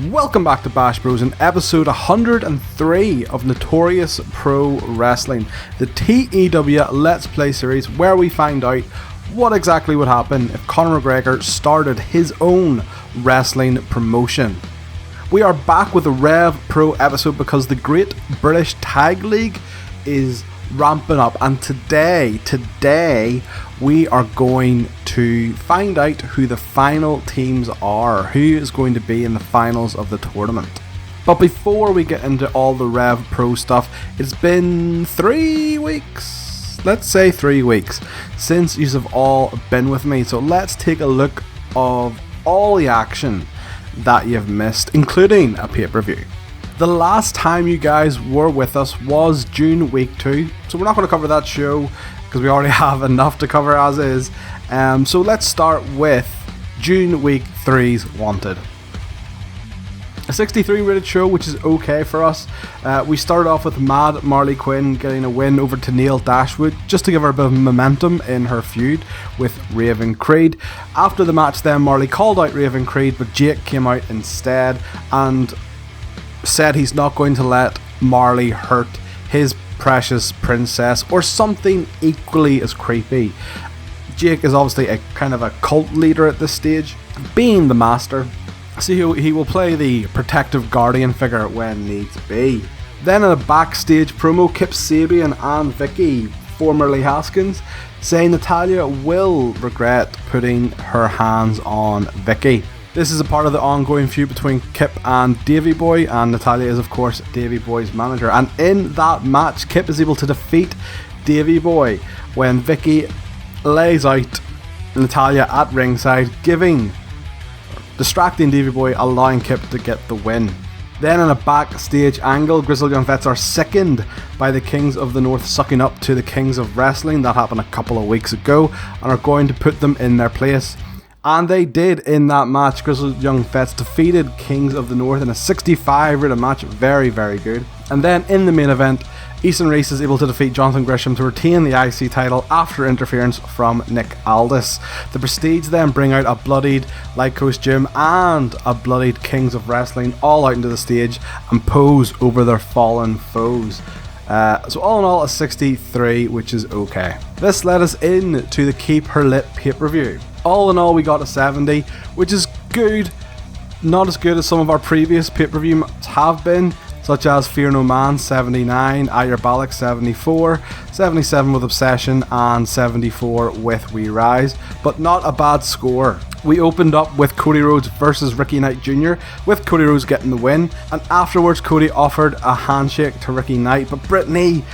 Welcome back to Bash Bros in episode 103 of Notorious Pro Wrestling, the TEW Let's Play series where we find out what exactly would happen if Conor McGregor started his own wrestling promotion. We are back with a Rev Pro episode because the Great British Tag League is ramping up, and today we are going to find out who the final teams are, who is going to be in the finals of the tournament. But before we get into all the Rev Pro stuff, it's been 3 weeks, let's say 3 weeks, since you have all been with me, so let's take a look of all the action that you've missed, including a pay-per-view. The last time you guys were with us was June week 2, so we're not going to cover that show because we already have enough to cover as is. So let's start with June week 3's Wanted. A 63 rated show, which is okay for us. We started off with Mad Marley Quinn getting a win over Tenille Dashwood just to give her a bit of momentum in her feud with Raven Creed. After the match then, Marley called out Raven Creed, but Jake came out instead and said he's not going to let Marley hurt his precious princess, or something equally as creepy. Jake is obviously a kind of a cult leader at this stage, being the master, so he will play the protective guardian figure when needs be. Then in a backstage promo, Kip Sabian and Vicky, formerly Haskins, say Natalya will regret putting her hands on Vicky. This is a part of the ongoing feud between Kip and Davey Boy, and Natalya is of course Davey Boy's manager. And in that match, Kip is able to defeat Davey Boy when Vicky lays out Natalya at ringside, distracting Davey Boy, allowing Kip to get the win. Then in a backstage angle, Grizzled Young Vets are sickened by the Kings of the North sucking up to the Kings of Wrestling. That happened a couple of weeks ago, and are going to put them in their place. And they did in that match. Grizzled Young Vets defeated Kings of the North in a 65 rated match. Very, very good. And then in the main event, Easton Reese is able to defeat Jonathan Gresham to retain the IC title after interference from Nick Aldis. The Prestige then bring out a bloodied Lycos Jim and a bloodied Kings of Wrestling all out into the stage and pose over their fallen foes. So all in all, a 63, which is okay. This led us into the Keep Her Lit pay-per-view. All in all, we got a 70, which is good. Not as good as some of our previous pay-per-views have been, such as Fear No Man 79, Ayer Balak 74, 77 with Obsession, and 74 with We Rise, but not a bad score. We opened up with Cody Rhodes versus Ricky Knight Jr., with Cody Rhodes getting the win, and afterwards Cody offered a handshake to Ricky Knight, but Brittany,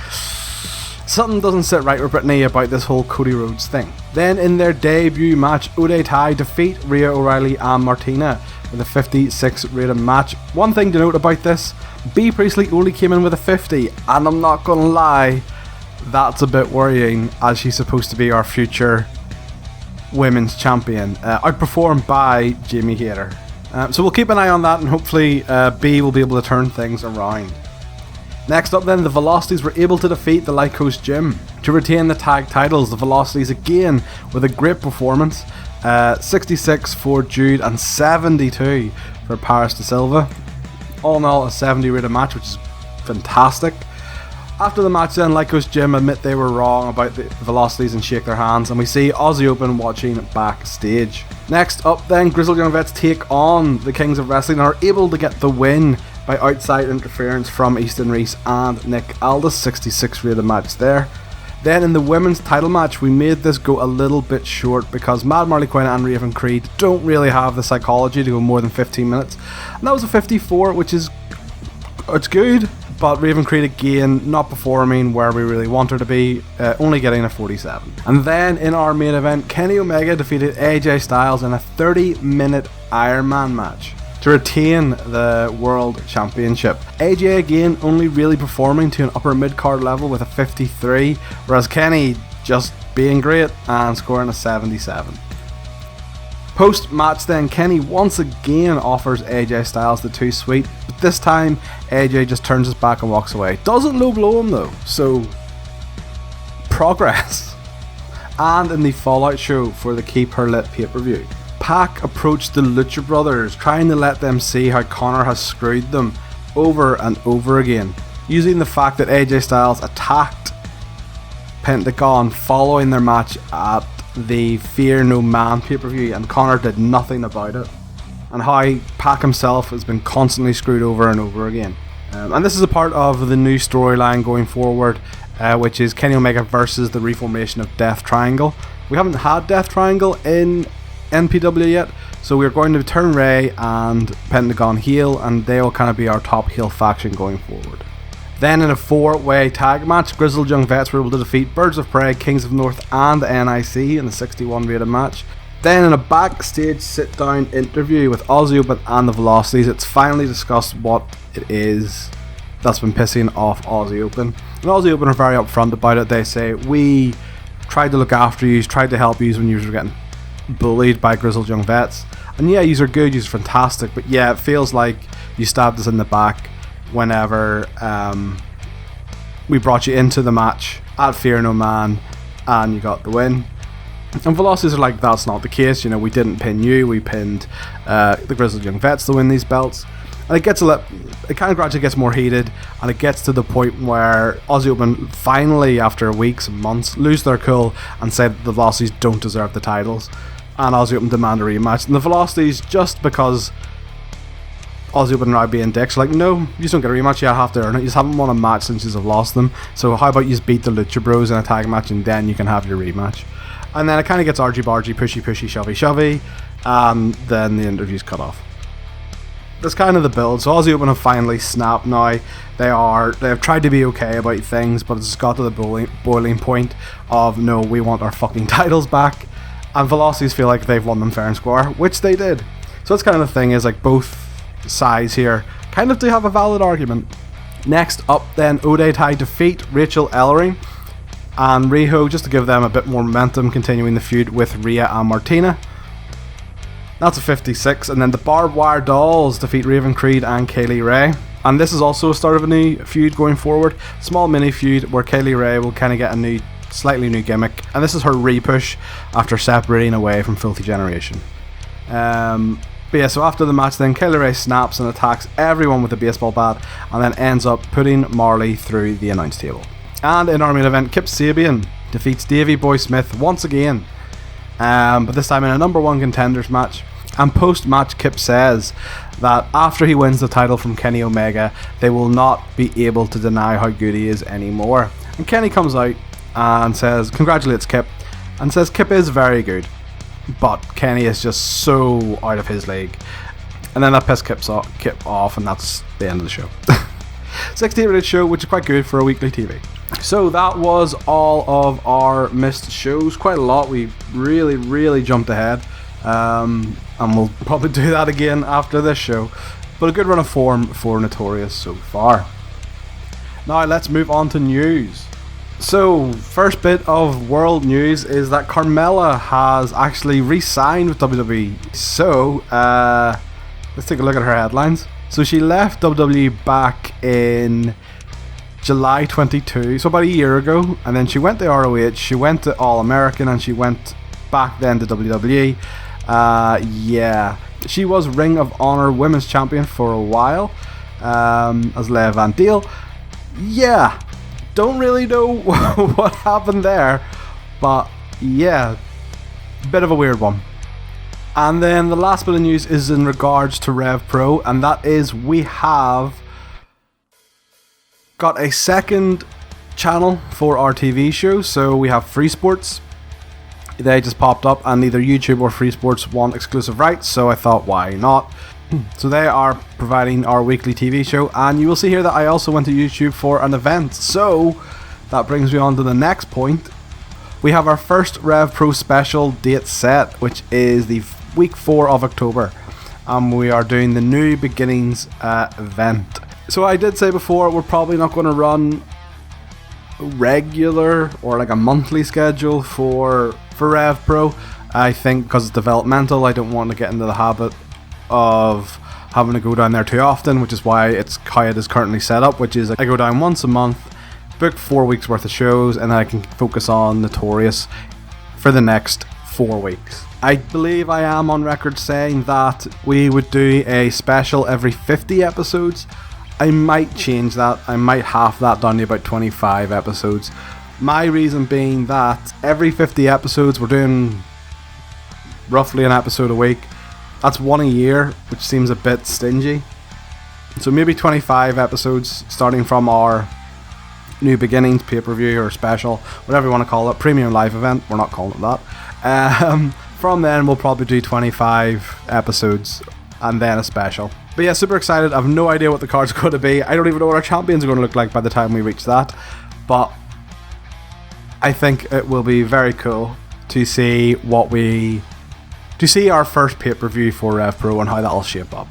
something doesn't sit right with Brittany about this whole Cody Rhodes thing. Then in their debut match, Oday Tai defeat Rhea O'Reilly and Martina with a 56 rated match. One thing to note about this, Bea Priestley only came in with a 50, and I'm not gonna lie, that's a bit worrying, as she's supposed to be our future women's champion, outperformed by Jamie Hayter. So we'll keep an eye on that, and hopefully Bea will be able to turn things around. Next up then, the Velocities were able to defeat the Lycos Gym to retain the tag titles. The Velocities again with a great performance, 66 for Jude and 72 for Paris De Silva. All in all, a 70 rated match, which is fantastic. After the match then, Lycos Gym admit they were wrong about the Velocities and shake their hands, and we see Aussie Open watching backstage. Next up then, Grizzled Young Vets take on the Kings of Wrestling and are able to get the win by outside interference from Easton Reese and Nick Aldis. 66 rated match there. Then in the women's title match, we made this go a little bit short because Mad Marley Quinn and Raven Creed don't really have the psychology to go more than 15 minutes. And that was a 54, which is, it's good, but Raven Creed again not performing where we really want her to be, only getting a 47. And then in our main event, Kenny Omega defeated AJ Styles in a 30-minute Iron Man match. to retain the World Championship. AJ again only really performing to an upper mid-card level with a 53, whereas Kenny just being great and scoring a 77. Post-match then, Kenny once again offers AJ Styles the too sweet, but this time AJ just turns his back and walks away. Doesn't low blow him though, so progress. And in the Fallout show for the Keep Her Lit pay-per-view, Pac approached the Lucha Brothers, trying to let them see how Connor has screwed them over and over again, using the fact that AJ Styles attacked Pentagon following their match at the Fear No Man pay-per-view and Connor did nothing about it, and how Pac himself has been constantly screwed over and over again. And this is a part of the new storyline going forward, which is Kenny Omega versus the reformation of Death Triangle. We haven't had Death Triangle in NPW yet, so we're going to turn Ray and Pentagon heel, and they will kind of be our top heel faction going forward. Then in a 4-way tag match, Grizzled Young Vets were able to defeat Birds of Prey, Kings of North and the NIC in the 61 rated match. Then in a backstage sit-down interview with Aussie Open and the Velocities, it's finally discussed what it is that's been pissing off Aussie Open. And Aussie Open are very upfront about it. They say, we tried to look after you, tried to help you when you were getting bullied by Grizzled Young Vets. And yeah, yous are good, yous are fantastic, but yeah, it feels like you stabbed us in the back whenever we brought you into the match at Fear No Man and you got the win. And Velocities are like, that's not the case, you know, we didn't pin you, we pinned the Grizzled Young Vets to win these belts. And it kind of gradually gets more heated, and it gets to the point where Aussie Open finally, after weeks and months, lose their cool and say that the Velocities don't deserve the titles, and Aussie Open demand a rematch. And the Velocities, just because Aussie Open are now being dicks, like, no, you just don't get a rematch, you have to earn it, you just haven't won a match since you have lost them, so how about you just beat the Lucha Bros in a tag match and then you can have your rematch. And then it kind of gets argy-bargy, pushy-pushy, shovey-shovey, and then the interview's cut off. That's kind of the build. So Aussie Open have finally snapped now. They have tried to be okay about things, but it's got to the boiling point of, no, we want our fucking titles back. And Velocities feel like they've won them fair and square, which they did. So that's kind of the thing, is like both sides here kind of do have a valid argument. Next up then, Oday Tai defeat Rachel Ellering and Riho, just to give them a bit more momentum, continuing the feud with Rhea and Martina. That's a 56, and then the Barbed Wire Dolls defeat Raven Creed and Kaylee Ray. And this is also a start of a new feud going forward. Small mini feud where Kaylee Ray will kind of get a slightly new gimmick. And this is her re-push after separating away from Filthy Generation. But yeah, so after the match then, Kaylee Ray snaps and attacks everyone with a baseball bat, and then ends up putting Marley through the announce table. And in our main event, Kip Sabian defeats Davey Boy Smith once again. But this time in a number 1 contenders match. And post-match, Kip says that after he wins the title from Kenny Omega, they will not be able to deny how good he is anymore. And Kenny comes out and congratulates Kip, and says Kip is very good, but Kenny is just so out of his league. And then that pissed Kip off, and that's the end of the show. 68-minute show, which is quite good for a weekly TV. So that was all of our missed shows. Quite a lot. We really jumped ahead. And we'll probably do that again after this show. But a good run of form for Notorious so far. Now let's move on to news. So, first bit of world news is that Carmella has actually re-signed with WWE. So, let's take a look at her headlines. So she left WWE back in July 22, so about a year ago, and then she went to ROH, she went to All American, and she went back then to WWE. Yeah, she was Ring of Honor Women's Champion for a while, as Leia Van Deel. Yeah, don't really know what happened there, but yeah, bit of a weird one. And then the last bit of news is in regards to Rev Pro, and that is we have got a second channel for our TV show. So we have Free Sports. They just popped up, and either YouTube or Free Sports want exclusive rights, so I thought, why not? So they are providing our weekly TV show, and you will see here that I also went to YouTube for an event. So that brings me on to the next point. We have our first Rev Pro special date set, which is the week 4 of October. and we are doing the New Beginnings event. So I did say before, we're probably not going to run regular or like a monthly schedule for Rev Pro. I think because it's developmental, I don't want to get into the habit of having to go down there too often, which is why it's how it is currently set up, which is I go down once a month, book 4 weeks worth of shows, and then I can focus on Notorious for the next 4 weeks. I believe I am on record saying that we would do a special every 50 episodes. I might change that. I might half that down to about 25 episodes. My reason being that every 50 episodes we're doing roughly an episode a week. That's 1 a year, which seems a bit stingy. So maybe 25 episodes starting from our New Beginnings pay-per-view or special, whatever you want to call it, premium live event. We're not calling it that. From then we'll probably do 25 episodes and then a special. But yeah, super excited. I have no idea what the card's going to be. I don't even know what our champions are going to look like by the time we reach that. But I think it will be very cool to see our first pay-per-view for Rev Pro and how that'll shape up.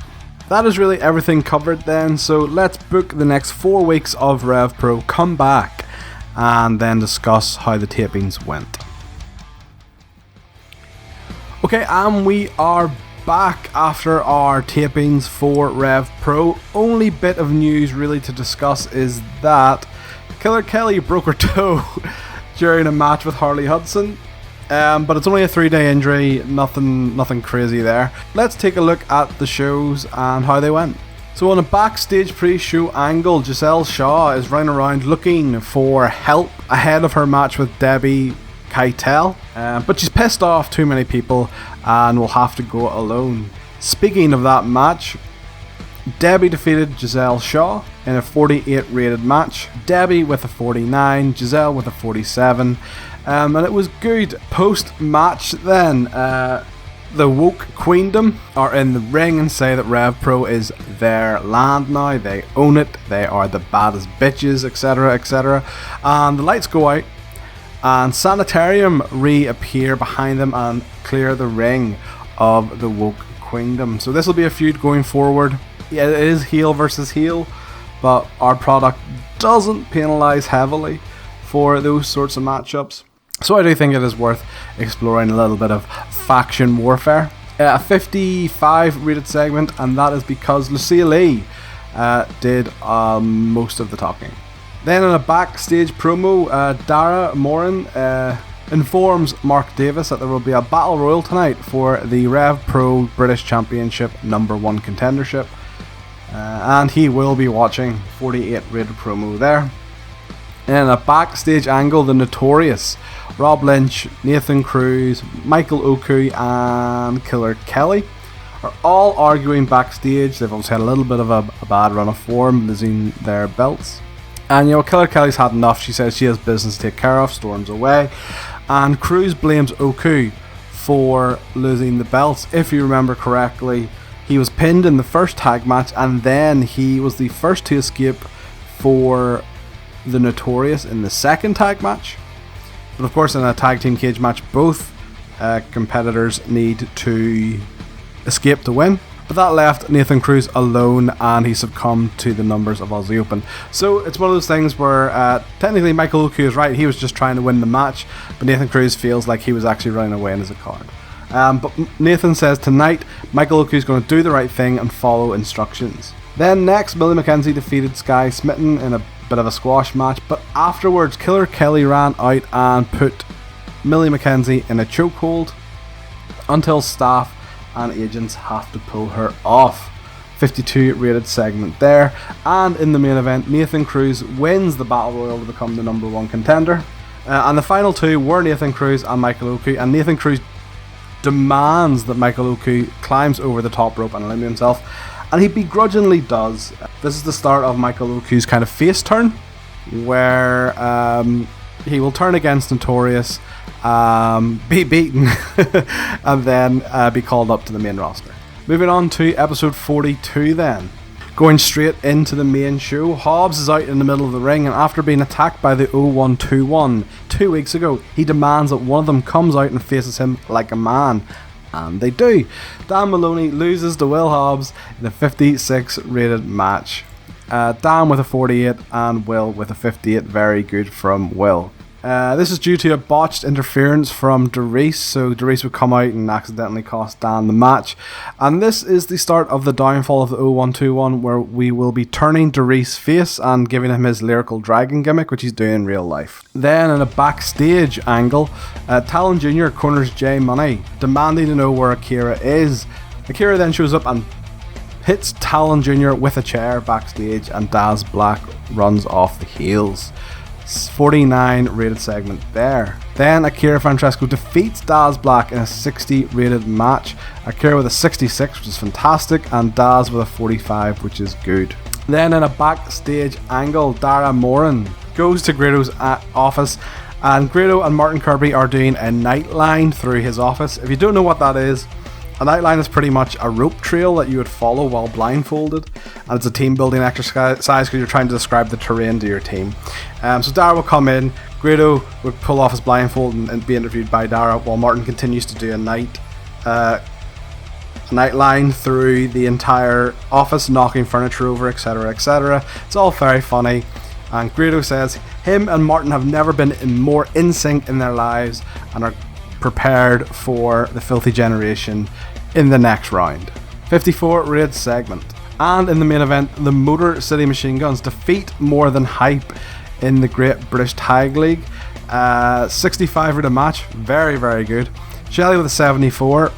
That is really everything covered then, so let's book the next 4 weeks of Rev Pro, come back, and then discuss how the tapings went. Okay, and we are back after our tapings for Rev Pro. Only bit of news really to discuss is that Killer Kelly broke her toe during a match with Harley Hudson. But it's only a 3-day injury, nothing crazy there. Let's take a look at the shows and how they went. So on a backstage pre-show angle, Giselle Shaw is running around looking for help ahead of her match with Debbie Keitel, but she's pissed off too many people and will have to go alone. Speaking of that match, Debbie defeated Giselle Shaw in a 48 rated match. Debbie with a 49, Giselle with a 47. And it was good. Post-match then, the Woke Queendom are in the ring and say that Rev Pro is their land now. They own it. They are the baddest bitches, etc, etc. And the lights go out and Sanitarium reappear behind them and clear the ring of the Woke Queendom. So this will be a feud going forward. Yeah, it is heel versus heel, but our product doesn't penalise heavily for those sorts of matchups. So I do think it is worth exploring a little bit of faction warfare. A 55 rated segment, and that is because Lucille Lee did most of the talking. Then in a backstage promo, Dara Morin informs Mark Davis that there will be a battle royal tonight for the Rev Pro British Championship #1 contendership. And he will be watching. 48 rated promo there. In a backstage angle, the Notorious, Rob Lynch, Nathan Cruz, Michael Oku and Killer Kelly are all arguing backstage. They've obviously had a little bit of a bad run of form, losing their belts. And Killer Kelly's had enough. She says she has business to take care of, storms away. And Cruz blames Oku for losing the belts. If you remember correctly, he was pinned in the first tag match and then he was the first to escape for the Notorious in the second tag match. But of course in a tag team cage match both competitors need to escape to win. But that left Nathan Cruz alone and he succumbed to the numbers of Aussie Open. So it's one of those things where technically Michael Oku is right, he was just trying to win the match, but Nathan Cruz feels like he was actually running away as a card. But Nathan says tonight Michael Oku is going to do the right thing and follow instructions. Then next, Millie McKenzie defeated Sky Smitten in a bit of a squash match, but afterwards Killer Kelly ran out and put Millie McKenzie in a chokehold until staff and agents have to pull her off. 52 rated segment there. And in the main event, Nathan Cruz wins the Battle Royal to become the #1 contender. And the final two were Nathan Cruz and Michael Oku, and Nathan Cruz demands that Michael Oku climbs over the top rope and eliminate himself, and he begrudgingly does. This is the start of Michael Oku's kind of face turn, where he will turn against Notorious, be beaten, and then be called up to the main roster. Moving on to episode 42 then. Going straight into the main show, Hobbs is out in the middle of the ring, and after being attacked by the 0121 2 weeks ago, he demands that one of them comes out and faces him like a man. And they do. Dan Maloney loses to Will Hobbs in a 56 rated match. Dan with a 48 and Will with a 58. Very good from Will. This is due to a botched interference from Derice, so Derice would come out and accidentally cost Dan the match. And this is the start of the downfall of the 0121, where we will be turning Derice face and giving him his lyrical dragon gimmick, which he's doing in real life. Then in a backstage angle, Talon Jr. corners Jay Money, demanding to know where Akira is. Akira then shows up and hits Talon Jr. with a chair backstage, and Daz Black runs off the heels. 49 rated segment there. Then Akira Francesco defeats Daz Black in a 60 rated match. Akira with a 66, which is fantastic, and Daz with a 45, which is good. Then in a backstage angle, Dara Morin goes to Grado's office, and Grado and Martin Kirby are doing a nightline through his office. If you don't know what that is, a nightline is pretty much a rope trail that you would follow while blindfolded, and it's a team building exercise because you're trying to describe the terrain to your team. So Dara will come in, Grado would pull off his blindfold and be interviewed by Dara, while Martin continues to do a nightline through the entire office, knocking furniture over, etc, etc. It's all very funny, and Grado says him and Martin have never been more in sync in their lives and are prepared for the filthy generation in the next round. 54 rated segment. And in the main event, the Motor City Machine Guns defeat More Than Hype in the Great British Tag League. 65 rated match, very very good. Shelley with a 74.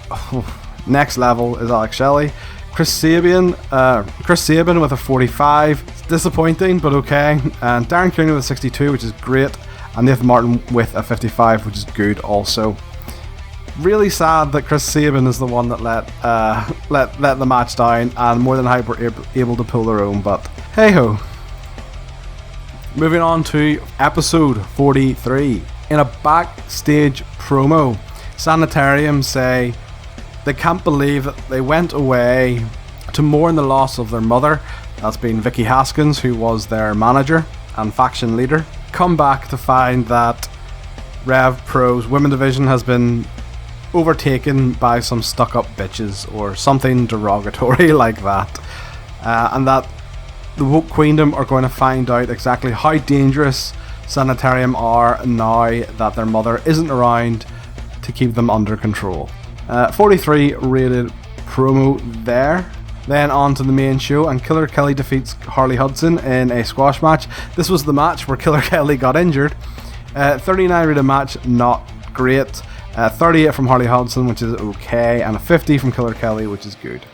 Next level is Alex Shelley. Chris Sabin with a 45. It's disappointing, but okay. And Darren Kearney with a 62, which is great. And Nathan Martin with a 55, which is good also. Really sad that Chris Sabin is the one that let the match down, and More Than Hype were able to pull their own, but hey ho. Moving on to episode 43. In a backstage promo, Sanitarium say they can't believe that they went away to mourn the loss of their mother, that's been Vicky Haskins, who was their manager and faction leader, come back to find that Rev Pro's women division has been overtaken by some stuck-up bitches or something derogatory like that, and that the Woke Queendom are going to find out exactly how dangerous Sanitarium are now that their mother isn't around to keep them under control. 43 rated promo there. Then on to the main show, and Killer Kelly defeats Harley Hudson in a squash match. This was the match where Killer Kelly got injured. 39 rated match, not great. 38 from Harley Hudson, which is okay, and a 50 from Killer Kelly, which is good.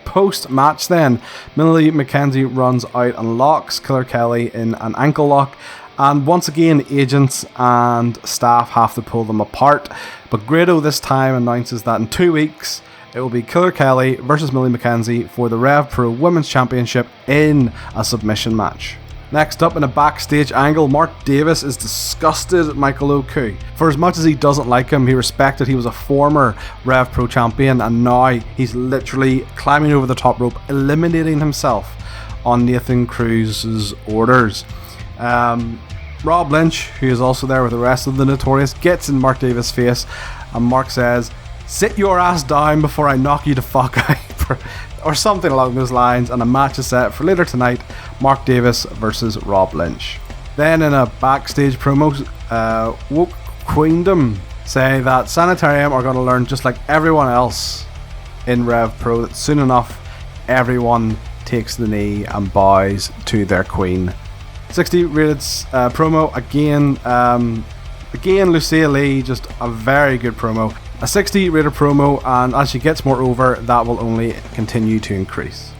Post-match then, Millie McKenzie runs out and locks Killer Kelly in an ankle lock, and once again agents and staff have to pull them apart, but Grado this time announces that in 2 weeks it will be Killer Kelly versus Millie McKenzie for the Rev Pro Women's Championship in a submission match. Next up, in a backstage angle, Mark Davis is disgusted at Michael Oku. For as much as he doesn't like him, he respected he was a former Rev Pro champion, and now he's literally climbing over the top rope, eliminating himself on Nathan Cruz's orders. Rob Lynch, who is also there with the rest of the Notorious, gets in Mark Davis' face, and Mark says, "Sit your ass down before I knock you the fuck out," or something along those lines, and a match is set for later tonight, Mark Davis versus Rob Lynch. Then in a backstage promo, Woke Queendom say that Sanitarium are going to learn, just like everyone else in Rev Pro, that soon enough everyone takes the knee and bows to their queen. 60 rated promo again, Lucia Lee, just a very good promo. A 60 rated promo, and as she gets more over, that will only continue to increase.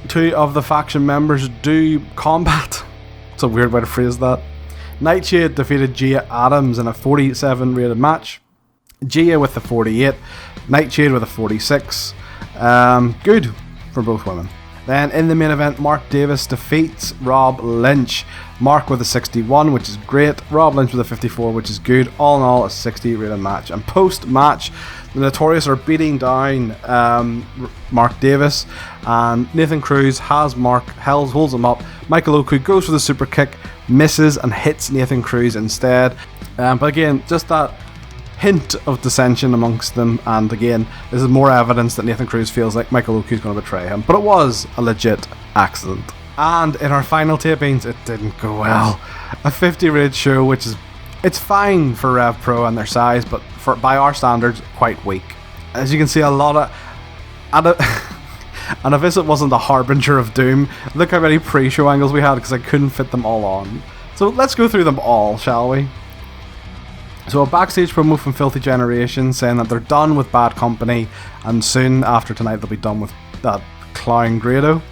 2 of the faction members do combat. It's a weird way to phrase that. Nightshade defeated Gia Adams in a 47 rated match. Gia with the 48, Nightshade with a 46. Good for both women. Then in the main event, Mark Davis defeats Rob Lynch. Mark with a 61, which is great. Rob Lynch with a 54, which is good. All in all, a 60 rated match. And post-match, the Notorious are beating down Mark Davis, and Nathan Cruz has Mark, holds him up. Michael Oku goes for the super kick, misses and hits Nathan Cruz instead. But again, just that hint of dissension amongst them, and again, this is more evidence that Nathan Cruz feels like Michael Oku is going to betray him, but it was a legit accident. And in our final tapings, it didn't go well. A 50 raid show, which is, it's fine for Rev Pro and their size, but by our standards, quite weak. As you can see, a lot of, and if this wasn't a harbinger of doom, look how many pre-show angles we had, because I couldn't fit them all on. So let's go through them all, shall we? So a backstage promo from Filthy Generation saying that they're done with Bad Company, and soon after tonight they'll be done with that clown Grado.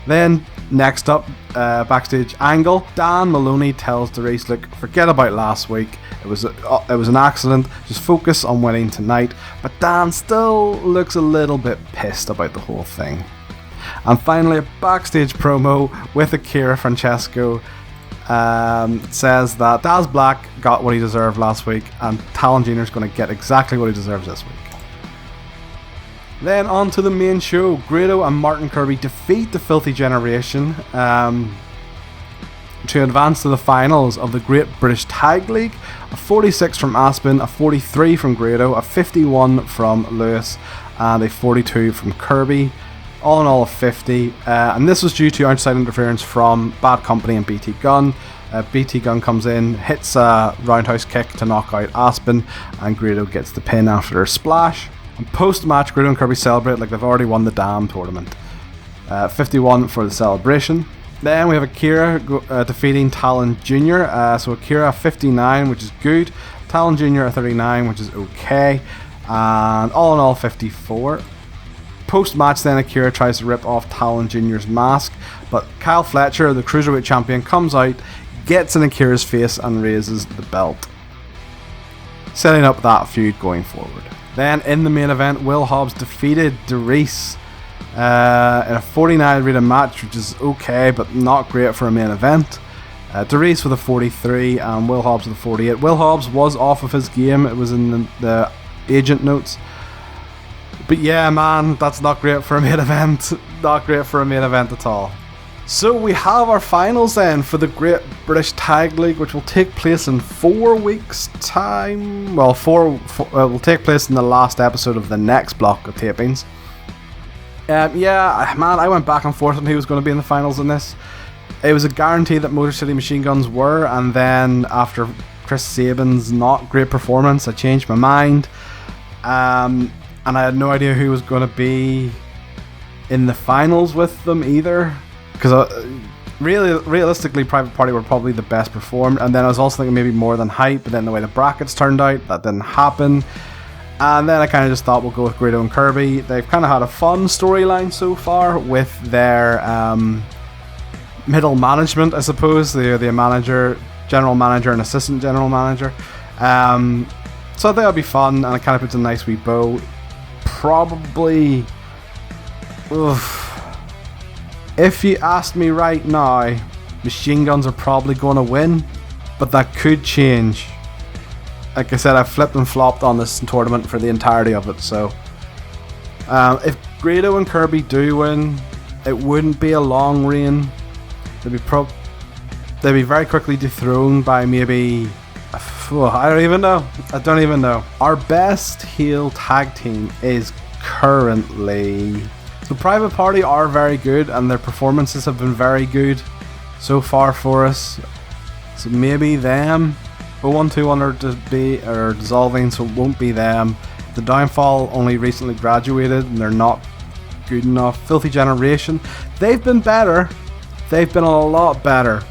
Then next up, backstage angle, Dan Maloney tells Darius, look, forget about last week, it was an accident, just focus on winning tonight. But Dan still looks a little bit pissed about the whole thing. And finally, a backstage promo with Akira Francesco says that Daz Black got what he deserved last week, and Talon Jr. is going to get exactly what he deserves this week. Then on to the main show. Grado and Martin Kirby defeat the Filthy Generation to advance to the finals of the Great British Tag League. A 46 from Aspen, a 43 from Grado, a 51 from Lewis, and a 42 from Kirby. All in all, a 50. And this was due to outside interference from Bad Company and BT Gunn. BT Gunn comes in, hits a roundhouse kick to knock out Aspen, and Grado gets the pin after a splash. And post-match, Grado and Kirby celebrate like they've already won the damn tournament. 51 for the celebration. Then we have Akira defeating Talon Jr. So Akira 59, which is good. Talon Jr. a 39, which is okay. And all in all, 54. Post-match then, Akira tries to rip off Talon Jr.'s mask, but Kyle Fletcher, the Cruiserweight Champion, comes out, gets in Akira's face and raises the belt, setting up that feud going forward. Then in the main event, Will Hobbs defeated Darius in a 49 rated match, which is okay, but not great for a main event. Darius with a 43 and Will Hobbs with a 48. Will Hobbs was off of his game, it was in the agent notes. But yeah, man, that's not great for a main event. Not great for a main event at all. So we have our finals then for the Great British Tag League, which will take place in 4 weeks' time. Well, will take place in the last episode of the next block of tapings. Yeah, man, I went back and forth on who was going to be in the finals in this. It was a guarantee that Motor City Machine Guns were, and then after Chris Sabin's not great performance, I changed my mind. And I had no idea who was going to be in the finals with them either. Because realistically, Private Party were probably the best performed. And then I was also thinking maybe More Than Hype, but then the way the brackets turned out, that didn't happen. And then I kind of just thought we'll go with Grado and Kirby. They've kind of had a fun storyline so far with their middle management, I suppose. The manager, general manager, and assistant general manager. So I think it'll be fun, and it kind of puts a nice wee bow. Probably, if you asked me right now, Machine Guns are probably going to win, but that could change. Like I said, I've flipped and flopped on this tournament for the entirety of it, so if Grado and Kirby do win, it wouldn't be a long reign. They'd be very quickly dethroned by maybe, I don't even know. Our best heel tag team is currently, the Private Party are very good, and their performances have been very good so far for us. So maybe them. 0121 are dissolving, so it won't be them. The Downfall only recently graduated, and they're not good enough. Filthy Generation, they've been better. They've been a lot better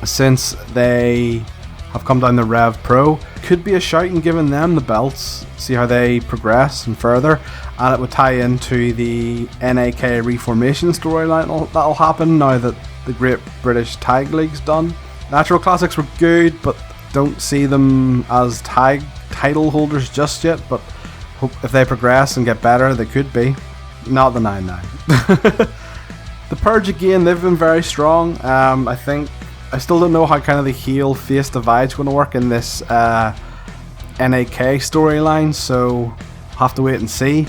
since they have come down the Rev Pro. Could be a shout in giving them the belts, see how they progress and further, and it would tie into the NAK reformation storyline that'll happen now that the Great British Tag League's done. Natural Classics were good, but don't see them as tag title holders just yet, but hope if they progress and get better, they could be. Not the 9-9. The Purge again, they've been very strong. I still don't know how kind of the heel face divide's going to work in this NAK storyline, so have to wait and see.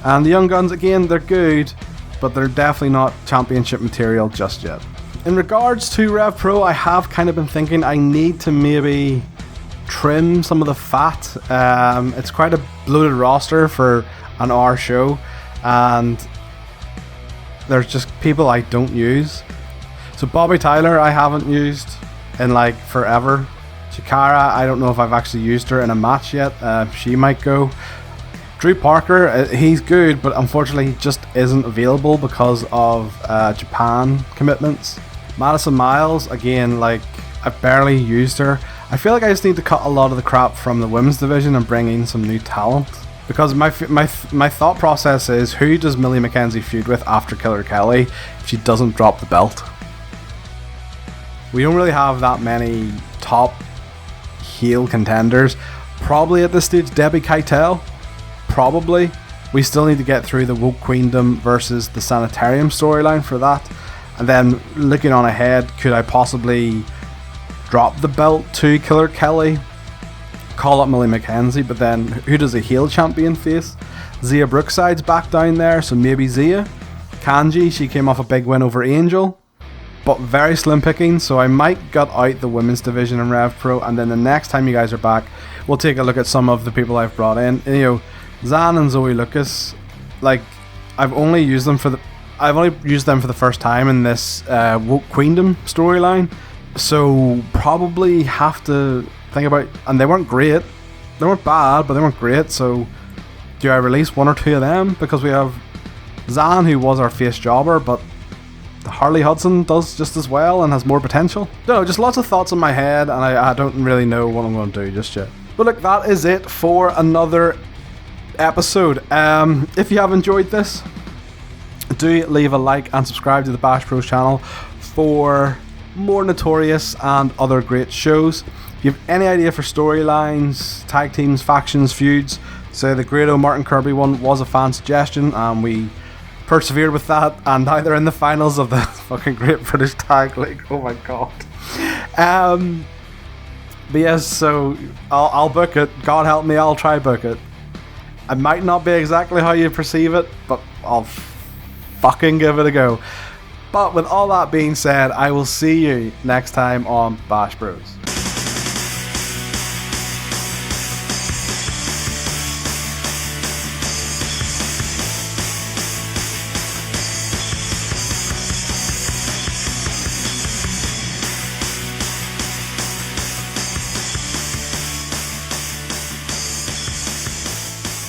And the Young Guns again, they're good, but they're definitely not championship material just yet. In regards to Rev Pro, I have kind of been thinking I need to maybe trim some of the fat. It's quite a bloated roster for an hour show, and there's just people I don't use. So Bobby Tyler I haven't used in like forever. Chikara, I don't know if I've actually used her in a match yet. She might go. Drew Parker, he's good, but unfortunately he just isn't available because of Japan commitments. Madison Miles, again, like, I've barely used her. I feel like I just need to cut a lot of the crap from the women's division and bring in some new talent. Because my thought process is, who does Millie McKenzie feud with after Killer Kelly if she doesn't drop the belt? We don't really have that many top heel contenders. Probably at this stage Debbie Keitel. Probably. We still need to get through the Woke Queendom versus the Sanitarium storyline for that. And then looking on ahead, could I possibly drop the belt to Killer Kelly, call up Millie McKenzie, but then who does a heel champion face? Zia Brookside's back down there, so maybe Zia. Kanji, she came off a big win over Angel, but very slim picking, so I might gut out the women's division in Rev Pro, and then the next time you guys are back, we'll take a look at some of the people I've brought in. You know, Zan and Zoe Lucas, like, I've only used them for the first time in this Woke Queendom storyline, so probably have to think about, and they weren't great, they weren't bad, but they weren't great, so do I release one or two of them? Because we have Zan, who was our face jobber, but Harley Hudson does just as well and has more potential. No, just lots of thoughts in my head, and I don't really know what I'm going to do just yet. But look, that is it for another episode. If you have enjoyed this, do leave a like and subscribe to the Bash Bros channel for more Notorious and other great shows. If you have any idea for storylines, tag teams, factions, feuds, so the Grado Martin Kirby one was a fan suggestion and we persevered with that, and now they're in the finals of the fucking Great British Tag League. Oh my god. But yes, so I'll book it. God help me, I'll try book it. I might not be exactly how you perceive it, but I'll fucking give it a go. But with all that being said, I will see you next time on Bash Bros.